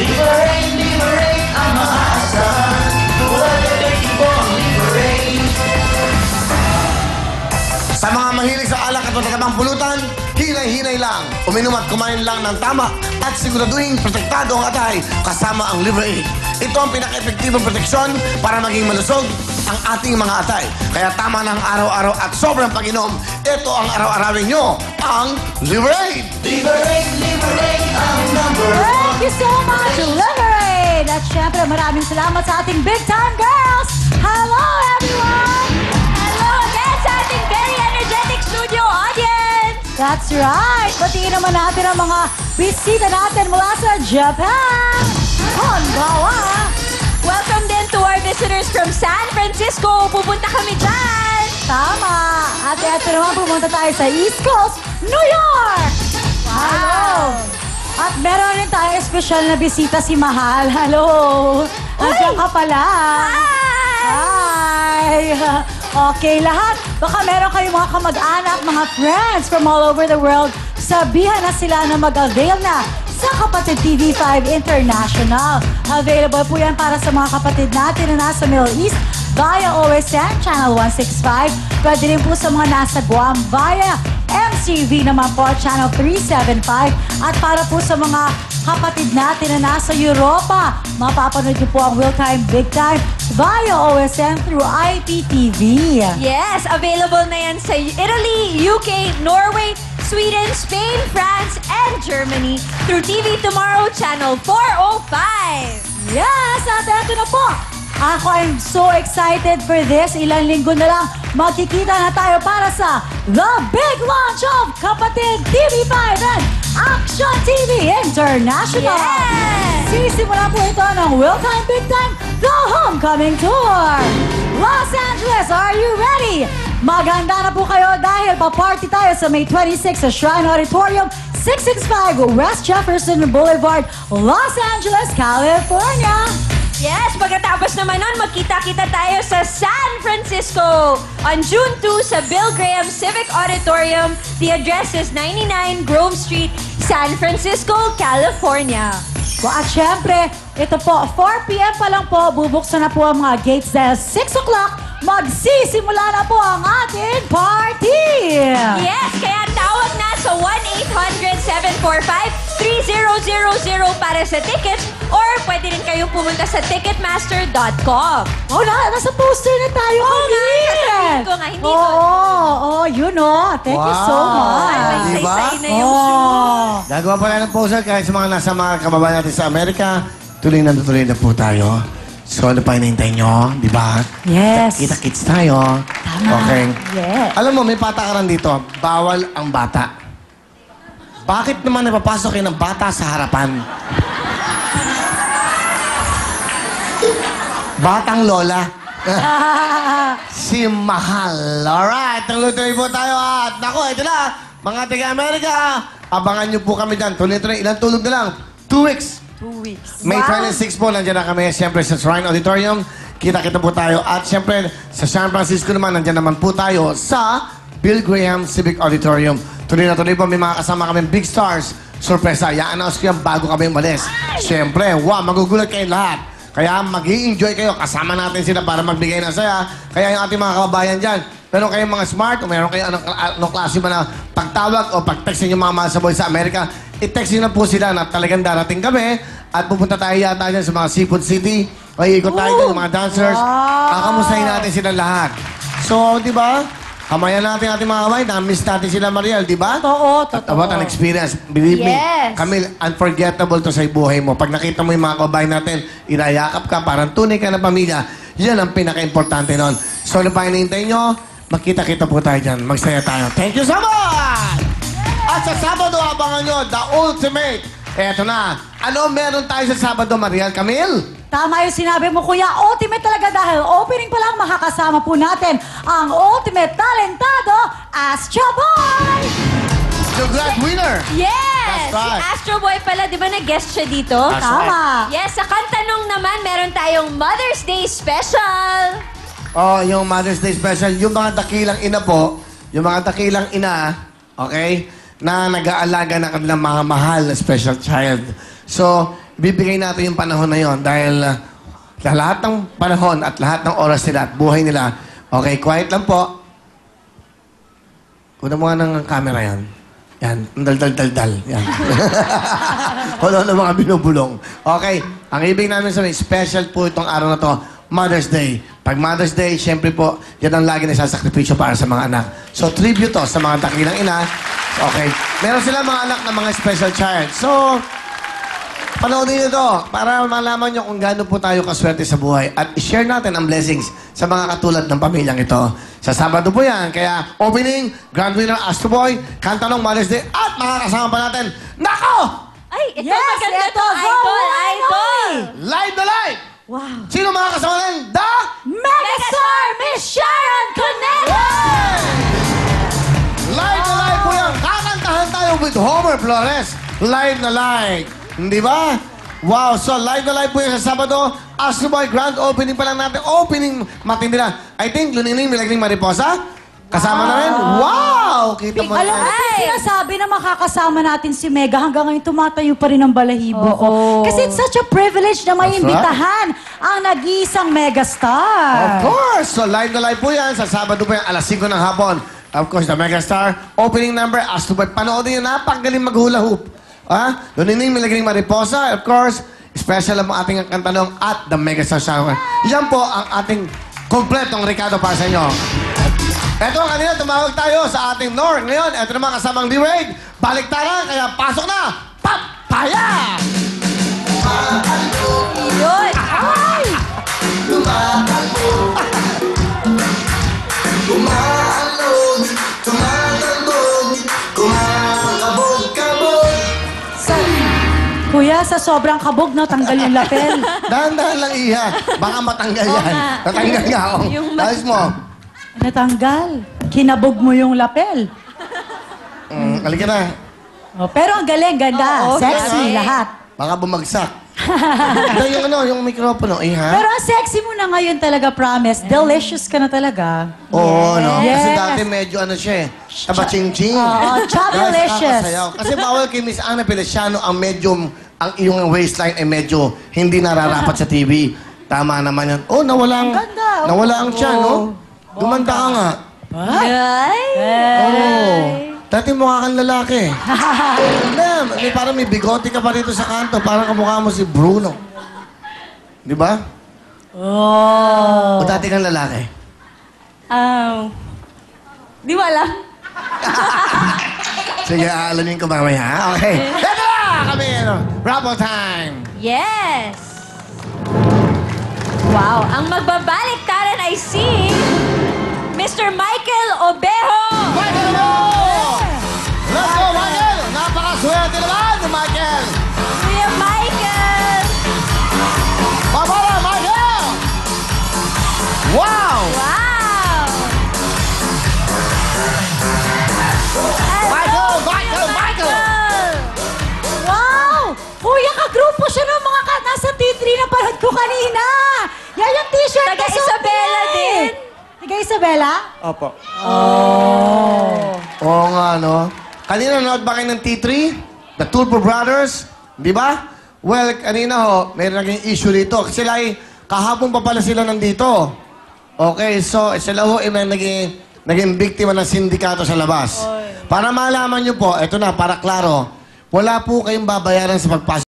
Liberate ang maasahan. Tulad epektibong Liberate. Sa mga mahilig sa alak at matatabang pulutan, hinay-hinay lang. Uminom at kumain lang ng tama at siguraduhin protektado ang atay kasama ang Liberate. Ito ang pinaka-epektibong proteksyon para maging malusog ang ating mga atay. Kaya tama ng araw-araw at sobrang pag-inom, ito ang araw-arawin nyo, ang Liberate! Liberate ang number one. Thank you so much, Liberate! At syempre, maraming salamat sa ating big time girls! Hello, everyone! Hello again sa ating very energetic studio audience! That's right! Batiin naman natin ang mga bisita natin mula sa Japan! Konbawa! Welcome din to our visitors from San Francisco. Pupunta kami dyan! Tama! At eto naman, pumunta tayo sa East Coast, New York! Hello! At meron rin tayo espesyal na bisita si Mahal. Hello! Nandiyan ka pala! Hi! Okay, lahat. Baka meron kayong mga kamag-anak, mga friends from all over the world. Sabihan na sila na mag-avail na sa Kapatid TV5 International. Available po yan para sa mga kapatid natin na nasa Middle East via OSN Channel 165. Pwede rin po sa mga nasa Guam via MCV naman po, Channel 375. At para po sa mga kapatid natin na nasa Europa, mapapanood niyo po ang Real Time Big Time via OSN through IPTV. Yes, available na yan sa Italy, UK, Norway, Sweden, Spain, France, and Germany through TV Tomorrow Channel 405. Yes! At eto na po. Ako, I'm so excited for this. Ilang linggo na lang, magkikita na tayo para sa The Big Launch of Kapatid TV5 and Action TV International. Yes! Sisimula po ito ng Real Time Big Time, The Homecoming Tour. Los Angeles, are you ready? Maganda na po kayo dahil pa-party tayo sa May 26 sa Shrine Auditorium, 665 West Jefferson Boulevard, Los Angeles, California. Yes, pagkatapos naman nun, magkita-kita tayo sa San Francisco on June 2 sa Bill Graham Civic Auditorium. The address is 99 Grove Street, San Francisco, California. At syempre, ito po, 4 p.m. pa lang po, bubuksan na po ang mga gates dahil 6 o'clock, magsisimula na po ang ating party! Yes, kaya tawag na sa 1-800-745-3000 para sa tickets or pwede rin kayong pumunta sa ticketmaster.com. Oh, nasa poster na tayo. sasabihin ko nga, hindi ko. You know. Thank you so much. Ay, Diba? saysay na yung shoe. Gagawa pala ng poster kahit sa mga nasa mga kababayan natin sa Amerika. Tuloy na po tayo. So, ano pa hinihintay nyo? Di ba? Yes. Kita-kits tayo. Tama. Okay. Yes. Alam mo, may patakaran dito. Bawal ang bata. Bakit naman napapasok kayo ng bata sa harapan? Batang lola. Si Mahal. Alright, tuloy-tuloy po tayo. At naku, ito na. Mga taga-Amerika, abangan nyo po kami dyan. Tuloy-tuloy, ilang tulog na lang? 2 weeks. 2 weeks. May 26 po, nandiyan na kami. Siyempre sa Shrine Auditorium, kita-kita po tayo. At siyempre, sa San Francisco naman, nandiyan naman po tayo sa Bill Graham Civic Auditorium. Tuloy na tuloy po, may mga kasama kami big stars. Sorpresa, i-announce ko yan bago kami umalis. Siyempre, wow, magugulat kayo lahat. Kaya mag-i-enjoy kayo. Kasama natin sila para magbigay ng saya. Kaya yung ating mga kababayan dyan, meron kayong mga smart o meron kayong anong klase ba na pagtawag o pag-text yung mga mahal sa boy sa Amerika, i-text nyo na po sila na talagang darating kami at pupunta tayo yata dyan sa mga Seafood City. O ikot tayo dyan, yung mga dancers. Kakamustahin natin sila lahat. So, di ba? Kamayan natin ating mga kamay. Na-miss natin sila, Mariel, di ba? Totoo. At about an experience. Believe me, Yes. Camille, unforgettable to sa buhay mo. Pag nakita mo yung mga kababayan natin, inayakap ka, parang tunay ka na pamilya. Yan ang pinaka-importante nun. So, ano pa hinihintay nyo? Magkita-kita po tayo dyan. Magsaya tayo. Thank you so much! At sa Sabado, abangan nyo, The Ultimate. Eto na. Ano meron tayo sa Sabado, Mariel? Camille? Tama yung sinabi mo, Kuya. Ultimate talaga dahil opening pa lang makakasama po natin ang ultimate talentado, Astro Boy! The grand winner! Yes! That's right. Si Astro Boy pala, di ba nag-guest siya dito? That's Tama. Yes, sa Kantanong naman, meron tayong Mother's Day Special. Oh, yung Mother's Day special, yung mga dakilang ina po, yung mga dakilang ina, okay, na nag-aalaga ng kanilang mga mahal na special child. So, bibigay natin yung panahon na yon dahil sa lahat ng panahon at lahat ng oras nila at buhay nila. Okay, quiet lang po. Kuna mo nga ng camera yan. Yan, dal-dal-dal-dal. Yan. Wala na mga binubulong. Okay, ang ibig namin sabihin, special po itong araw na to, Mother's Day. Pag Mother's Day, syempre po, yan ang lagi nasasakripisyo para sa mga anak. So, tribute to sa mga dakilang ina. Okay. Meron sila mga anak na mga special child. So, panoodin nyo to para malaman nyo kung gaano po tayo kaswerte sa buhay at i-share natin ang blessings sa mga katulad ng pamilyang ito. Sa Sabado po yan. Kaya, opening, grand winner, Astro Boy, kanta ng Mother's Day at makakasama pa natin, Nako! Ay, ito Yes, maganda ito, to. Idol, go, idol. Live na live! Wow. Sino makakasama natin? Megastar Miss Sharon Cuneta! Live na live po yan. Kakantahan tayo with Homer Flores. Live na live. Hindi ba? Wow, so live na live po yan sa Sabado. Astro Boy, grand opening pa lang natin. Opening, matindi na. I think, Lunining, Milagring Mariposa. Kasama na rin. Wow! Kita mo Alam mo, na. kung sinasabi na makakasama natin si Mega, hanggang ngayon tumatayo pa rin ang balahibo ko. Kasi it's such a privilege na may That's right. imbitahan ang nag-iisang megastar. Of course! So live na live po yan. Sa Sabado po yan, alas 5 ng hapon. Of course, the Megastar. Opening number, Astro Boy. Panoodin nyo, napakagaling mag-hula hoop. Ha? Lunining, Milagring Mariposa. Of course, special ang ating kantanong at the Megastar Shower. Yan po ang ating kompletong Ricardo para sa inyo. Eto ang kanina, tumawag tayo sa ating North. Ngayon, eto naman kasamang D-Raid. Balik tayo, kaya pasok na! Papaya! Yun. Ay! Kumalog, tumatandog, kumakabog-kabog. Kuya, sa sobrang kabog, no, tanggal yung lapel. Dahan-dahan lang, Iha. Baka matanggal Oo yan. nga. Natanggal nga ako. Yung Ayos mo. Natanggal. Kinabog mo yung lapel. Halika na. Oh, pero ang galing, ganda. Oo, Sexy, galing. lahat. Baka bumagsak. Ito yung yung mikropono, Iha. Pero ang sexy mo na ngayon talaga, promise. Delicious ka na talaga. Oo, no? Kasi Yes. dati medyo siya eh. Taba-ching-ching. Oo, chocolicious. Nakakasayaw. Kasi bawal kay Miss Ana Feliciano ang medyo, ang iyong waistline ay medyo hindi nararapat sa TV. Tama naman yan. Oh, nawala ang... Ang ganda. Nawala ang tiyan, no? Gumanda ka nga. Ay. Oo. Dati mukha kang lalaki. Ma'am, parang may bigote ka pa rito sa kanto. Parang kamukha mo si Bruno. Di ba? Oh. O dati kang lalaki? Di mo alam. Sige, aalamin ko mamaya. Ha? Okay. Ito na kami, Raffle time. Yes. Wow, ang magbabaliktaran ay si Mr. Michael Obejo. Michael mo! Let's go, Michael! Napakaswerte naman ni Michael! Kuya Michael. Pabala, Michael! Wow! Wow. Michael! Michael! Michael! Wow! Kuya, kagrupo siya ng mga nasa T3 na parad ko kanina. Yan yung t-shirt Taga na suot Isabela niya eh. din. Taga Isabela? Opo. Oo nga, no? Kanina nanood ba kayo ng T3? The Turbo Brothers? Di ba? Well, kanina ho, may naging issue dito. Sila ay, kahapon pa pala sila nandito. Okay, so sila ho ay may naging biktima ng sindikato sa labas. Para malaman nyo po, eto na, para klaro, wala po kayong babayaran sa pagpasok.